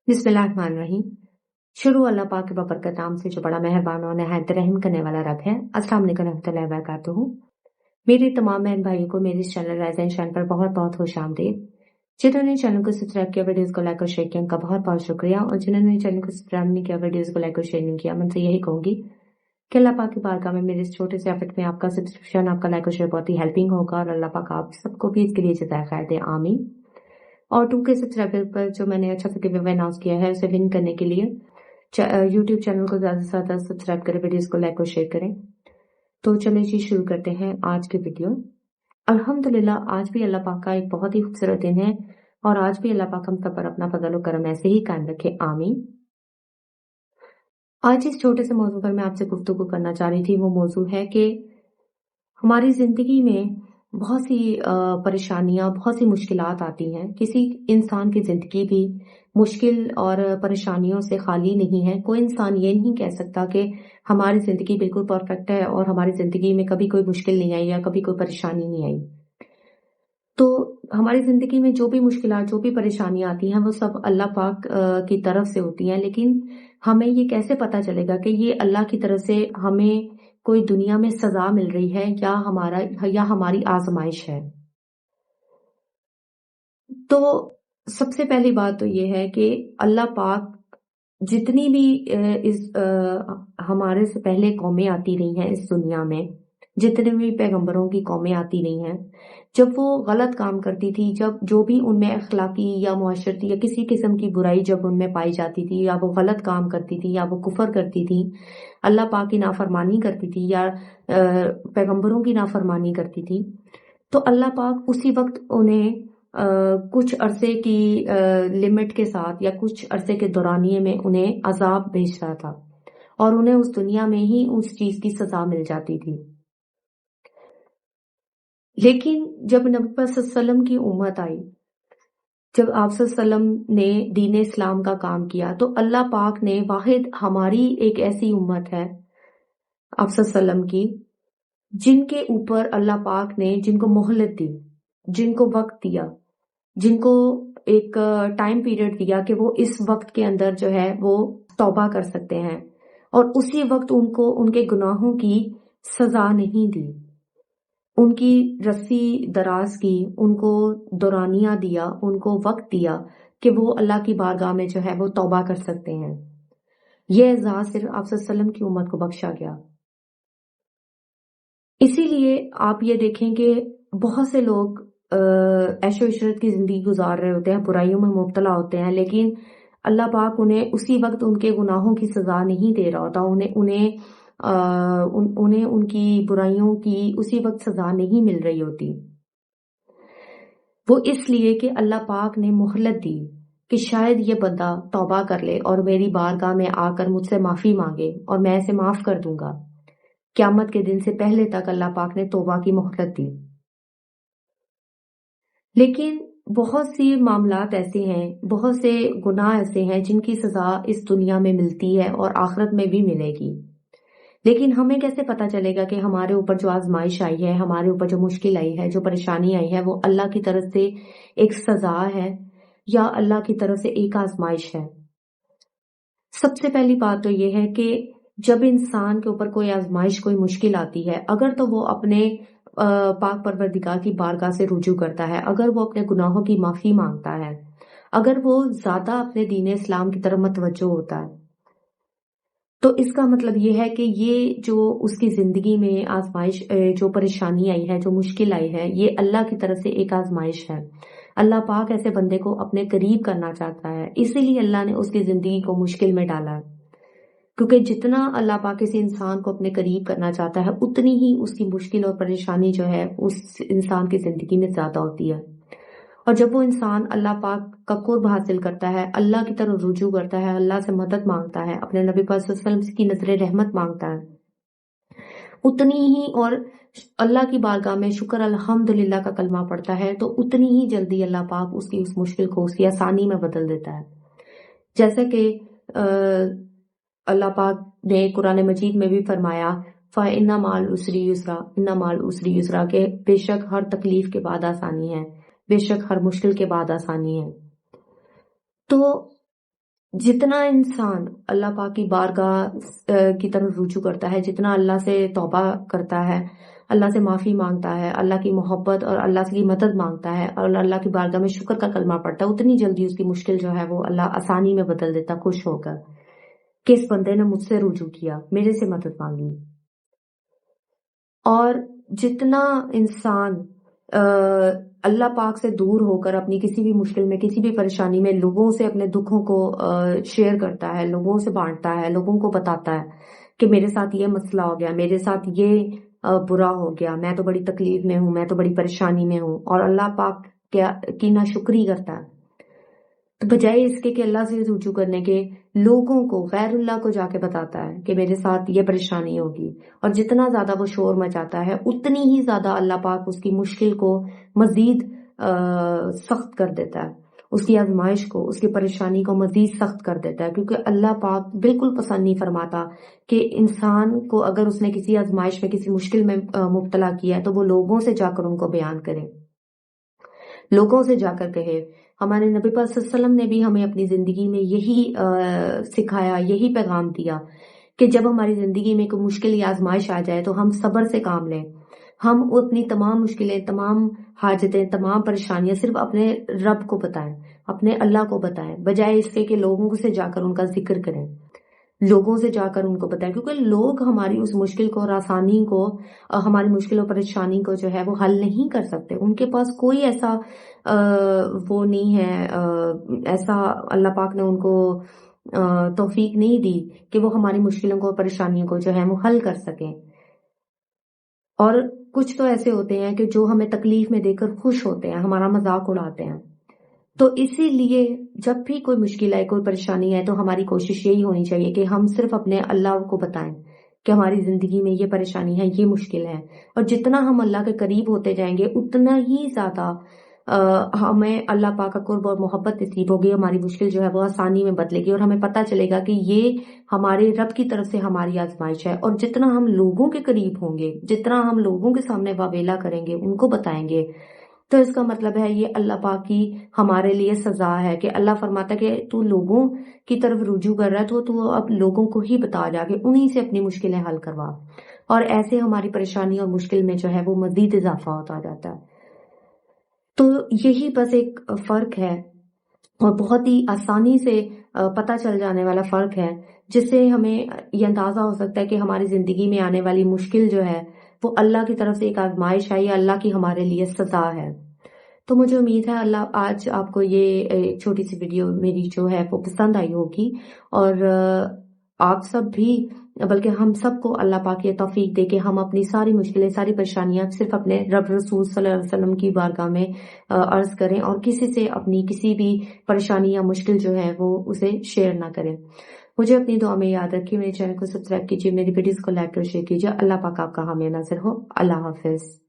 बिस्मिल्लाहिर्रहमानिर्रहीम। शुरू अल्लाह पाक के बबरकत नाम से जो बड़ा मेहरबान और निहायत रहम करने वाला रब है। अस्सलाम वालेकुम रहमतुल्लाहि व बरकातुहू। मेरे तमाम बहन भाइयों को मेरे इस चैनल राइज एंड शाइन पर बहुत बहुत खुश आमदीद। जिन्होंने चैनल को सब्सक्राइब किया, वीडियोस को लाइक और शेयर किया, उनका बहुत बहुत शुक्रिया। और जिन्होंने चैनल को सब्सक्राइब नहीं किया, वीडियोस को लाइक और शेयर नहीं किया, मैं उनसे यही कहूंगी कि अल्लाह पाक की बारगाह में मेरे इस छोटे से एफर्ट में आपका सब्सक्रिप्शन, आपका लाइक और शेयर बहुत ही हेल्पिंग होगा और अल्लाह पाक आप सबको भी इसके लिए जज़ाए खैर दे, आमीन। और 2K सब्सक्राइबर पर जो मैंने अच्छा सा गिव अवे अनाउंस किया है, उसे विन करने के लिए यूट्यूब चैनल को ज्यादा से ज्यादा सब्सक्राइब करें, वीडियोस को लाइक और शेयर करें। तो चलिए जी शुरू करते हैं आज की वीडियो। अल्हम्दुलिल्लाह, आज भी अल्लाह पाक का एक बहुत ही खूबसूरत दिन है और आज भी अल्लाह पाक हम सब पर अपना फजल और करम ऐसे ही कायम रखे, आमीन। आज इस छोटे से मौजू पर मैं आपसे गुफ्तगू करना चाह रही थी। वो मौजू है कि हमारी जिंदगी में बहुत सी परेशानियां, बहुत सी मुश्किलात आती हैं। किसी इंसान की जिंदगी भी मुश्किल और परेशानियों से खाली नहीं है। कोई इंसान ये नहीं कह सकता कि हमारी जिंदगी बिल्कुल परफेक्ट है और हमारी जिंदगी में कभी कोई मुश्किल नहीं आई या कभी कोई परेशानी नहीं आई। तो हमारी जिंदगी में जो भी मुश्किलात, जो भी परेशानियां आती हैं, वो सब अल्लाह पाक की तरफ से होती हैं। लेकिन हमें ये कैसे पता चलेगा कि ये अल्लाह की तरफ से हमें कोई दुनिया में सजा मिल रही है या हमारी आजमाइश है। तो सबसे पहली बात तो ये है कि अल्लाह पाक जितनी भी हमारे से पहले कौमें आती रही हैं इस दुनिया में, जितने भी पैगंबरों की कौमें आती रही हैं, जब वो गलत काम करती थी, जब जो भी उनमें अखलाकी या मुआशरती या किसी किस्म की बुराई जब उनमें पाई जाती थी, या वो गलत काम करती थी, या वो कुफर करती थी, अल्लाह पाक की नाफरमानी करती थी, या पैगंबरों की नाफरमानी करती थी, तो अल्लाह पाक उसी वक्त उन्हें कुछ अरसे की लिमिट के साथ या कुछ अरसे के दौरानिये में उन्हें अजाब भेज रहा था और उन्हें उस दुनिया में ही उस चीज की सजा मिल जाती थी। लेकिन जब नबी पाक सल्लल्लाहु अलैहि वसल्लम की उम्मत आई, जब आप सल्लल्लाहु अलैहि वसल्लम ने दीन इस्लाम का काम किया, तो अल्लाह पाक ने वाहिद हमारी एक ऐसी उम्मत है आप सल्लल्लाहु अलैहि वसल्लम की, जिनके ऊपर अल्लाह पाक ने जिनको मोहलत दी, जिनको वक्त दिया, जिनको एक टाइम पीरियड दिया कि वो इस वक्त के अंदर जो है वो तौबा कर सकते हैं, और उसी वक्त उनको उनके गुनाहों की सजा नहीं दी, उनकी रस्सी दराज की, उनको दौरानिया दिया, उनको वक्त दिया कि वो अल्लाह की बारगाह में जो है वो तौबा कर सकते हैं। यह एजाज सिर्फ आप सल्लल्लाहु अलैहि वसल्लम की उम्मत को बख्शा गया। इसीलिए आप ये देखें कि बहुत से लोग ऐशो इशरत की जिंदगी गुजार रहे होते हैं, बुराइयों में मुब्तला होते हैं, लेकिन अल्लाह पाक उन्हें उसी वक्त उनके गुनाहों की सजा नहीं दे रहा होता, उन्हें उनकी बुराइयों की उसी वक्त सजा नहीं मिल रही होती। वो इसलिए कि अल्लाह पाक ने मोहलत दी कि शायद ये बंदा तौबा कर ले और मेरी बारगाह में आकर मुझसे माफी मांगे और मैं इसे माफ कर दूंगा। क़यामत के दिन से पहले तक अल्लाह पाक ने तौबा की मोहलत दी। लेकिन बहुत सी मामलात ऐसे हैं, बहुत से गुनाह ऐसे हैं जिनकी सजा इस दुनिया में मिलती है और आखिरत में भी मिलेगी। लेकिन हमें कैसे पता चलेगा कि हमारे ऊपर जो आजमाइश आई है, हमारे ऊपर जो मुश्किल आई है, जो परेशानी आई है, वो अल्लाह की तरफ से एक सजा है या अल्लाह की तरफ से एक आजमाइश है। सबसे पहली बात तो ये है कि जब इंसान के ऊपर कोई आजमाइश, कोई मुश्किल आती है, अगर तो वो अपने पाक परवरदिगार की बारगाह से रुजू करता है, अगर वो अपने गुनाहों की माफी मांगता है, अगर वो ज्यादा अपने दीन इस्लाम की तरफ मतवज्जो होता है, तो इसका मतलब ये है कि ये जो उसकी जिंदगी में आजमाइश, जो परेशानी आई है, जो मुश्किल आई है, ये अल्लाह की तरफ से एक आजमाइश है। अल्लाह पाक ऐसे बंदे को अपने करीब करना चाहता है, इसीलिए अल्लाह ने उसकी जिंदगी को मुश्किल में डाला है। क्योंकि जितना अल्लाह पाक किसी इंसान को अपने करीब करना चाहता है, उतनी ही उसकी मुश्किल और परेशानी जो है उस इंसान की जिंदगी में ज्यादा होती है। और जब वो इंसान अल्लाह पाक का कुर्ब हासिल करता है, अल्लाह की तरफ रुजू करता है, अल्लाह से मदद मांगता है, अपने नबी पाक सल्लल्लाहु अलैहि वसल्लम की नजर रहमत मांगता है, उतनी ही, और अल्लाह की बारगाह में शुक्र अल्हम्दुलिल्लाह का कलमा पड़ता है, तो उतनी ही जल्दी अल्लाह पाक उसकी उस मुश्किल को उसकी आसानी में बदल देता है। जैसा कि अल्लाह पाक ने कुरान मजीद में भी फरमाया, इन्ना माल उसरी युसरा, इन्ना माल उसरी युसरा, के बेशक हर तकलीफ के बाद आसानी है, बेशक हर मुश्किल के बाद आसानी है। तो جتنا انسان اللہ پاک کی بارگاہ کی طرف رجوع کرتا ہے، جتنا اللہ سے توبہ کرتا ہے، اللہ سے معافی مانگتا ہے، اللہ کی محبت اور اللہ کی مدد مانگتا ہے اور اللہ کی بارگاہ میں شکر کا کلمہ پڑھتا ہے، اتنی جلدی اس کی مشکل جو ہے وہ اللہ آسانی میں بدل دیتا، خوش ہو کر کہ اس بندے نے مجھ سے رجوع کیا، میرے سے مدد مانگی۔ اور جتنا انسان اللہ پاک سے دور ہو کر اپنی کسی بھی مشکل میں، کسی بھی پریشانی میں لوگوں سے اپنے دکھوں کو شیئر کرتا ہے، لوگوں سے بانٹتا ہے، لوگوں کو بتاتا ہے کہ میرے ساتھ یہ مسئلہ ہو گیا، میرے ساتھ یہ برا ہو گیا، میں تو بڑی تکلیف میں ہوں، میں تو بڑی پریشانی میں ہوں، اور اللہ پاک کی ناشکری کرتا ہے، تو بجائے اس کے کہ اللہ سے رجوع کرنے کے لوگوں کو، غیر اللہ کو جا کے بتاتا ہے کہ میرے ساتھ یہ پریشانی ہوگی، اور جتنا زیادہ وہ شور مچاتا ہے اتنی ہی زیادہ اللہ پاک اس کی مشکل کو مزید سخت کر دیتا ہے، اس کی آزمائش کو، اس کی پریشانی کو مزید سخت کر دیتا ہے، کیونکہ اللہ پاک بالکل پسند نہیں فرماتا کہ انسان کو اگر اس نے کسی آزمائش میں، کسی مشکل میں مبتلا کیا ہے تو وہ لوگوں سے جا کر ان کو بیان کرے، لوگوں سے جا کر کہے۔ ہمارے نبی پاک صلی اللہ علیہ وسلم نے بھی ہمیں اپنی زندگی میں یہی سکھایا، یہی پیغام دیا کہ جب ہماری زندگی میں کوئی مشکل یا آزمائش آ جائے تو ہم صبر سے کام لیں، ہم اپنی تمام مشکلیں، تمام حاجتیں، تمام پریشانیاں صرف اپنے رب کو بتائیں، اپنے اللہ کو بتائیں، بجائے اس کے کہ لوگوں سے جا کر ان کا ذکر کریں، لوگوں سے جا کر ان کو بتائیں، کیونکہ لوگ ہماری اس مشکل کو اور آسانی کو، ہماری مشکل اور پریشانی کو جو ہے وہ حل نہیں کر سکتے، ان کے پاس کوئی ایسا وہ نہیں ہے، ایسا اللہ پاک نے ان کو توفیق نہیں دی کہ وہ ہماری مشکلوں کو، پریشانیوں کو جو ہے وہ حل کر سکیں۔ اور کچھ تو ایسے ہوتے ہیں کہ جو ہمیں تکلیف میں دیکھ کر خوش ہوتے ہیں، ہمارا مذاق اڑاتے ہیں، تو اسی لیے جب بھی کوئی مشکل آئے، کوئی پریشانی آئے، تو ہماری کوشش یہی ہونی چاہیے کہ ہم صرف اپنے اللہ کو بتائیں کہ ہماری زندگی میں یہ پریشانی ہے، یہ مشکل ہے، اور جتنا ہم اللہ کے قریب ہوتے جائیں گے اتنا ہی زیادہ ہمیں اللہ پاک کا قرب اور محبت نصیب ہوگی، ہماری مشکل جو ہے وہ آسانی میں بدلے گی، اور ہمیں پتہ چلے گا کہ یہ ہمارے رب کی طرف سے ہماری آزمائش ہے۔ اور جتنا ہم لوگوں کے قریب ہوں گے، جتنا ہم لوگوں کے سامنے واویلا کریں گے، ان کو بتائیں گے، تو اس کا مطلب ہے یہ اللہ پاک کی ہمارے لیے سزا ہے کہ اللہ فرماتا ہے کہ تو لوگوں کی طرف رجوع کر رہا ہے تو اب لوگوں کو ہی بتا جا کے انہی سے اپنی مشکلیں حل کروا، اور ایسے ہماری پریشانی اور مشکل میں جو ہے وہ مزید اضافہ ہوتا جاتا ہے۔ تو یہی بس ایک فرق ہے، اور بہت ہی آسانی سے پتہ چل جانے والا فرق ہے، جس سے ہمیں یہ اندازہ ہو سکتا ہے کہ ہماری زندگی میں آنے والی مشکل جو ہے وہ اللہ کی طرف سے ایک آزمائش ہے یا اللہ کی ہمارے لیے سزا ہے۔ تو مجھے امید ہے اللہ آج آپ کو یہ ایک چھوٹی سی ویڈیو میری جو ہے وہ پسند آئی ہوگی، اور آپ سب بھی، بلکہ ہم سب کو اللہ پاک یہ توفیق دے کہ ہم اپنی ساری مشکلیں، ساری پریشانیاں صرف اپنے رب رسول صلی اللہ علیہ وسلم کی بارگاہ میں عرض کریں، اور کسی سے اپنی کسی بھی پریشانی یا مشکل جو ہے وہ اسے شیئر نہ کریں۔ مجھے اپنی دعا میں یاد رکھیے، میرے چینل کو سبسکرائب کیجیے، میری ویڈیوز کو لائک اور شیئر کیجیے۔ اللہ پاک آپ کا حامی ناصر ہو۔ اللہ حافظ۔